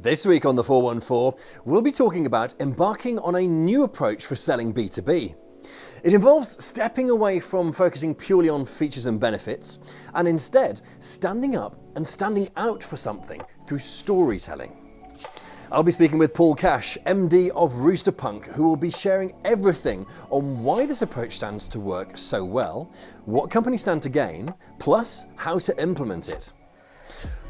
This week on the 414, we'll be talking about embarking on a new approach for selling B2B. It involves stepping away from focusing purely on features and benefits, and instead standing up and standing out for something through storytelling. I'll be speaking with Paul Cash, MD of Rooster Punk, who will be sharing everything on why this approach stands to work so well, what companies stand to gain, plus how to implement it.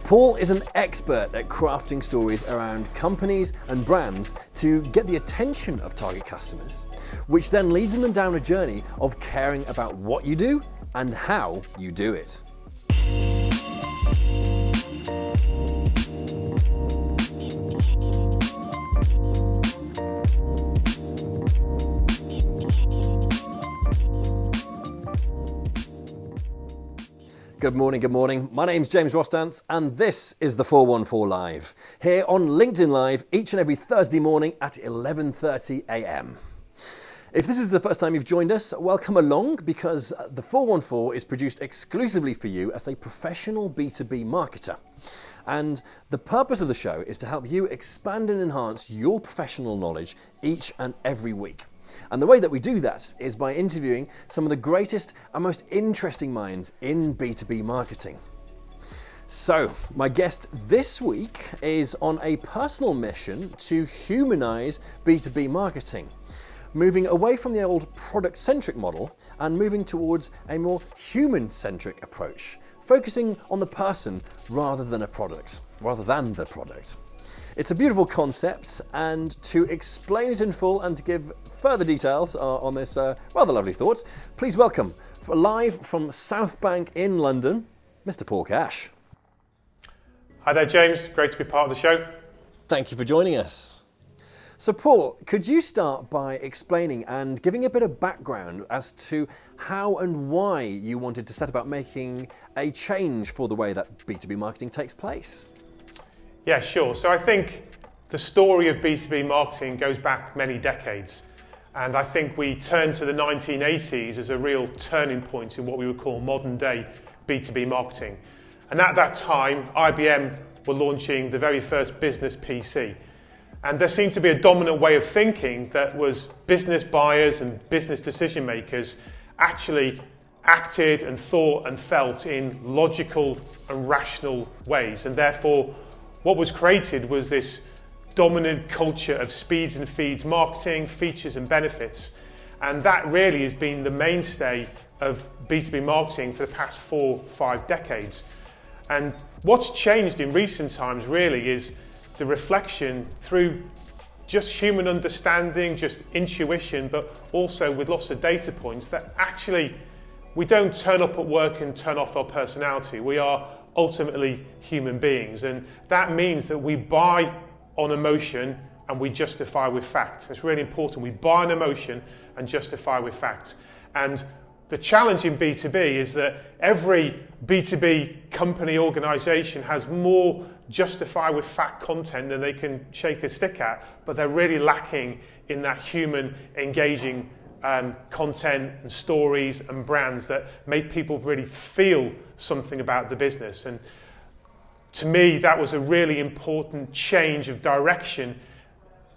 Paul is an expert at crafting stories around companies and brands to get the attention of target customers, which then leads them down a journey of caring about what you do and how you do it. Good morning. My name's James Rostance and this is the 414 Live, here on LinkedIn Live each and every Thursday morning at 11:30 a.m. If this is the first time you've joined us, welcome along, because the 414 is produced exclusively for you as a professional B2B marketer. And the purpose of the show is to help you expand and enhance your professional knowledge each and every week. And the way that we do that is by interviewing some of the greatest and most interesting minds in B2B marketing. So, my guest this week is on a personal mission to humanize B2B marketing, moving away from the old product-centric model and moving towards a more human-centric approach, focusing on the person rather than the product. It's a beautiful concept, and to explain it in full and to give further details on this rather lovely thought, please welcome, live from South Bank in London, Mr. Paul Cash. Hi there, James. Great to be part of the show. Thank you for joining us. So Paul, could you start by explaining and giving a bit of background as to how and why you wanted to set about making a change for the way that B2B marketing takes place? Yeah, sure. So I think the story of B2B marketing goes back many decades. And I think we turn to the 1980s as a real turning point in what we would call modern day B2B marketing. And at that time, IBM were launching the very first business PC. And there seemed to be a dominant way of thinking that was business buyers and business decision makers actually acted and thought and felt in logical and rational ways. And therefore, what was created was this dominant culture of speeds and feeds marketing, features and benefits. And that really has been the mainstay of B2B marketing for the past 4-5 decades. And what's changed in recent times really is the reflection through just human understanding, just intuition, but also with lots of data points that actually we don't turn up at work and turn off our personality. We are ultimately human beings, and that means that we buy on emotion and we justify with fact. It's really important. We buy on emotion and justify with fact. And the challenge in B2B is that every B2B company organisation has more justify with fact content than they can shake a stick at, but they're really lacking in that human engaging content and stories and brands that make people really feel something about the business. And to me, that was a really important change of direction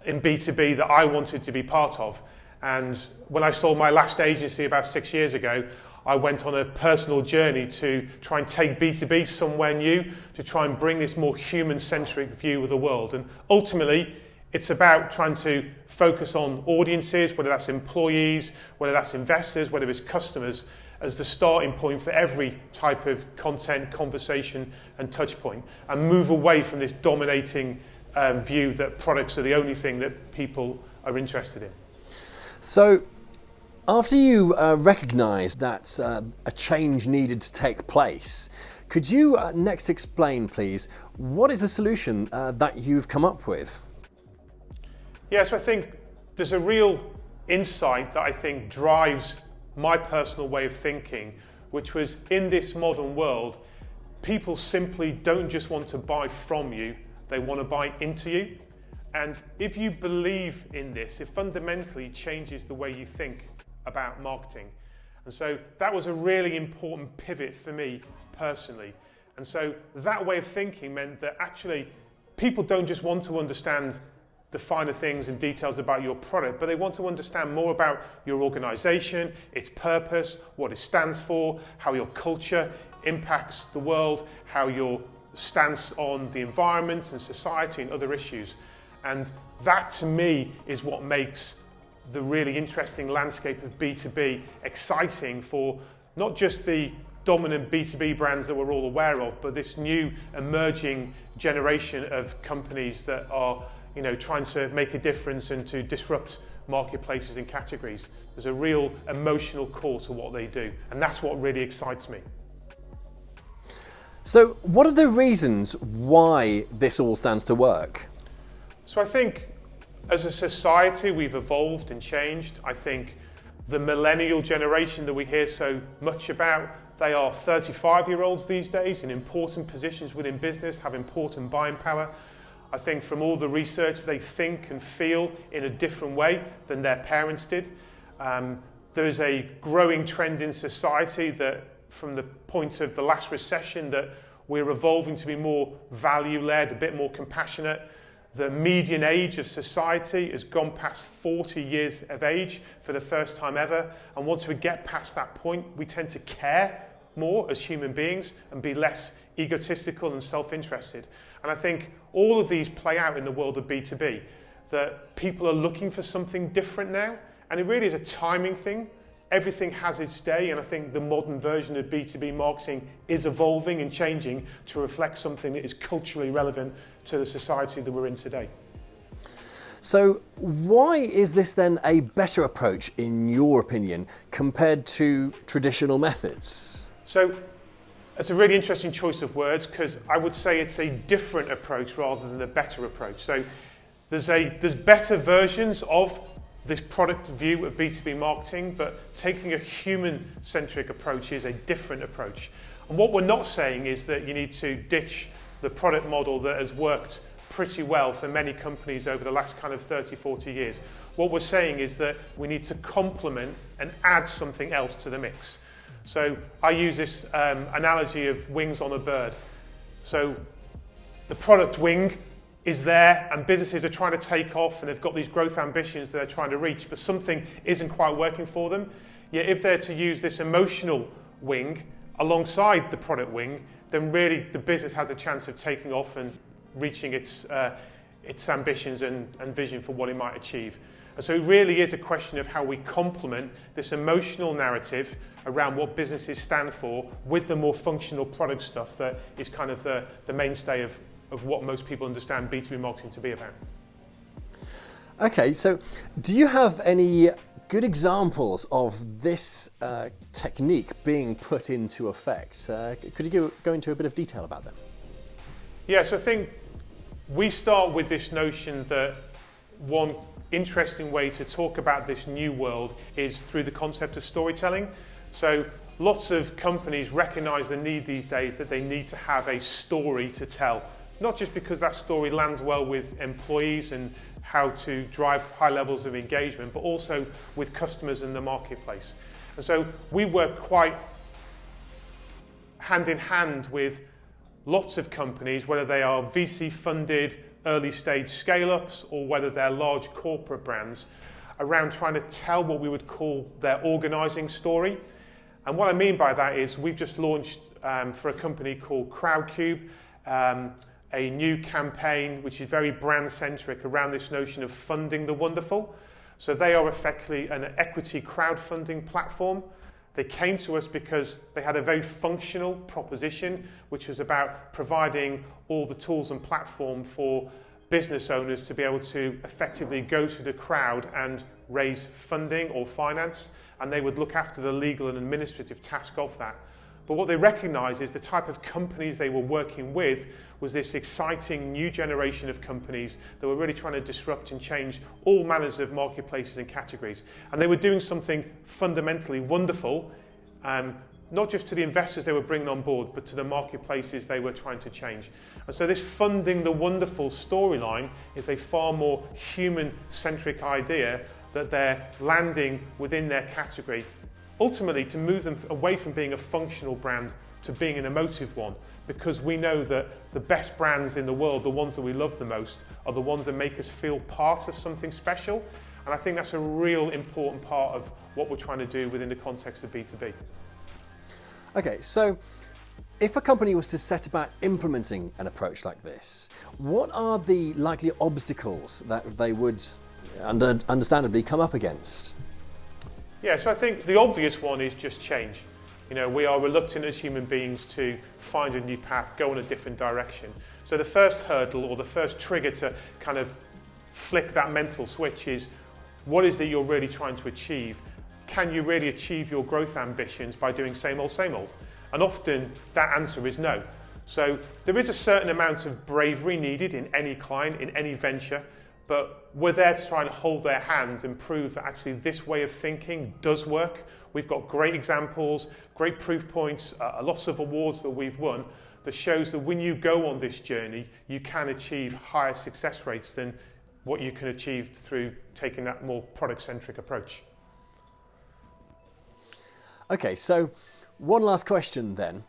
in B2B that I wanted to be part of. And when I sold my last agency about 6 years ago, I went on a personal journey to try and take B2B somewhere new, to try and bring this more human-centric view of the world. And ultimately, it's about trying to focus on audiences, whether that's employees, whether that's investors, whether it's customers, as the starting point for every type of content, conversation and touch point, and move away from this dominating view that products are the only thing that people are interested in. So, after you recognised that a change needed to take place, could you next explain, please, what is the solution that you've come up with? Yeah, so I think there's a real insight that I think drives my personal way of thinking, which was in this modern world, people simply don't just want to buy from you, they want to buy into you. And if you believe in this, it fundamentally changes the way you think about marketing. And so that was a really important pivot for me personally. And so that way of thinking meant that actually people don't just want to understand the finer things and details about your product, but they want to understand more about your organization, its purpose, what it stands for, how your culture impacts the world, how your stance on the environment and society and other issues. And that, to me, is what makes the really interesting landscape of B2B exciting for not just the dominant B2B brands that we're all aware of, but this new emerging generation of companies that are trying to make a difference and to disrupt marketplaces and categories. There's a real emotional core to what they do, and that's what really excites me. So what are the reasons why this all stands to work? So I think as a society we've evolved and changed. I think the millennial generation that we hear so much about, they are 35-year-olds these days in important positions within business, have important buying power. I think from all the research, they think and feel in a different way than their parents did. There is a growing trend in society that from the point of the last recession that we're evolving to be more value-led, a bit more compassionate. The median age of society has gone past 40 years of age for the first time ever. And once we get past that point, we tend to care more as human beings and be less egotistical and self-interested. And I think all of these play out in the world of B2B, that people are looking for something different now. And it really is a timing thing. Everything has its day, and I think the modern version of B2B marketing is evolving and changing to reflect something that is culturally relevant to the society that we're in today. So why is this then a better approach, in your opinion, compared to traditional methods? So it's a really interesting choice of words, because I would say it's a different approach rather than a better approach. So there's better versions of this product view of B2B marketing, but taking a human-centric approach is a different approach. And what we're not saying is that you need to ditch the product model that has worked pretty well for many companies over the last kind of 30, 40 years. What we're saying is that we need to complement and add something else to the mix. So I use this analogy of wings on a bird. So the product wing is there and businesses are trying to take off and they've got these growth ambitions that they're trying to reach, but something isn't quite working for them. Yet if they're to use this emotional wing alongside the product wing, then really the business has a chance of taking off and reaching its ambitions and vision for what it might achieve. And so it really is a question of how we complement this emotional narrative around what businesses stand for with the more functional product stuff that is kind of the mainstay of what most people understand B2B marketing to be about. Okay, so do you have any good examples of this technique being put into effect? Could you go into a bit of detail about them? Yeah, so I think we start with this notion that one interesting way to talk about this new world is through the concept of storytelling. So lots of companies recognize the need these days that they need to have a story to tell. Not just because that story lands well with employees and how to drive high levels of engagement, but also with customers in the marketplace. And so we work quite hand in hand with lots of companies, whether they are VC funded, early stage scale-ups, or whether they're large corporate brands, around trying to tell what we would call their organizing story. And what I mean by that is we've just launched for a company called Crowdcube, a new campaign which is very brand-centric around this notion of funding the wonderful. So they are effectively an equity crowdfunding platform. They came to us because they had a very functional proposition, which was about providing all the tools and platform for business owners to be able to effectively go to the crowd and raise funding or finance, and they would look after the legal and administrative task of that. But what they recognized is the type of companies they were working with was this exciting new generation of companies that were really trying to disrupt and change all manners of marketplaces and categories. And they were doing something fundamentally wonderful, not just to the investors they were bringing on board, but to the marketplaces they were trying to change. And so this funding the wonderful storyline is a far more human-centric idea that they're landing within their category, ultimately to move them away from being a functional brand to being an emotive one. because we know that the best brands in the world, the ones that we love the most, are the ones that make us feel part of something special. And I think that's a real important part of what we're trying to do within the context of B2B. Okay, so if a company was to set about implementing an approach like this, what are the likely obstacles that they would understandably come up against? Yeah, so I think the obvious one is just change. You know, we are reluctant as human beings to find a new path, go in a different direction. So the first hurdle or the first trigger to kind of flick that mental switch is, what is it you're really trying to achieve? Can you really achieve your growth ambitions by doing same old, same old? And often that answer is no. So there is a certain amount of bravery needed in any client, in any venture, but we're there to try and hold their hand and prove that actually this way of thinking does work. We've got great examples, great proof points, lots of awards that we've won that shows that when you go on this journey, you can achieve higher success rates than what you can achieve through taking that more product-centric approach. Okay, so one last question then.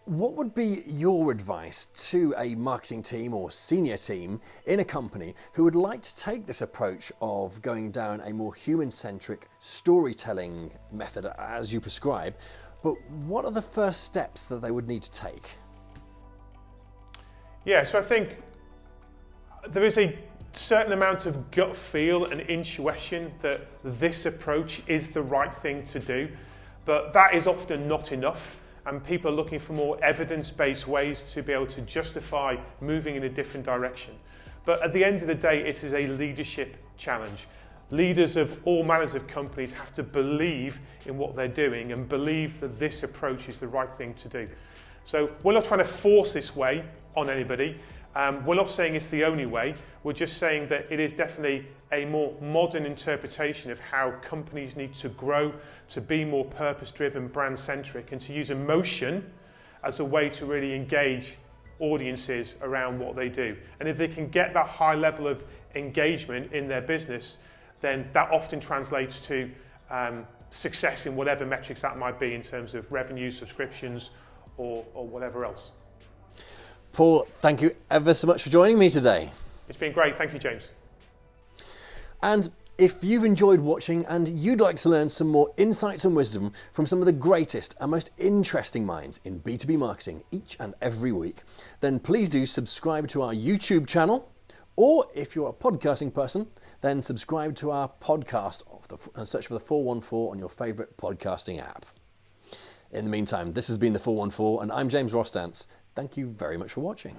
What would be your advice to a marketing team or senior team in a company who would like to take this approach of going down a more human-centric storytelling method as you prescribe, but what are the first steps that they would need to take? Yeah, so I think there is a certain amount of gut feel and intuition that this approach is the right thing to do, but that is often not enough. And people are looking for more evidence-based ways to be able to justify moving in a different direction. But at the end of the day, it is a leadership challenge. Leaders of all manners of companies have to believe in what they're doing and believe that this approach is the right thing to do. So we're not trying to force this way on anybody. We're not saying it's the only way. We're just saying that it is definitely a more modern interpretation of how companies need to grow, to be more purpose-driven, brand-centric, and to use emotion as a way to really engage audiences around what they do. And if they can get that high level of engagement in their business, then that often translates to success in whatever metrics that might be in terms of revenue, subscriptions, or whatever else. Paul, thank you ever so much for joining me today. It's been great. Thank you, James. And if you've enjoyed watching and you'd like to learn some more insights and wisdom from some of the greatest and most interesting minds in B2B marketing each and every week, then please do subscribe to our YouTube channel, or if you're a podcasting person, then subscribe to our podcast and search for the 414 on your favourite podcasting app. In the meantime, this has been the 414 and I'm James Rostance. Thank you very much for watching.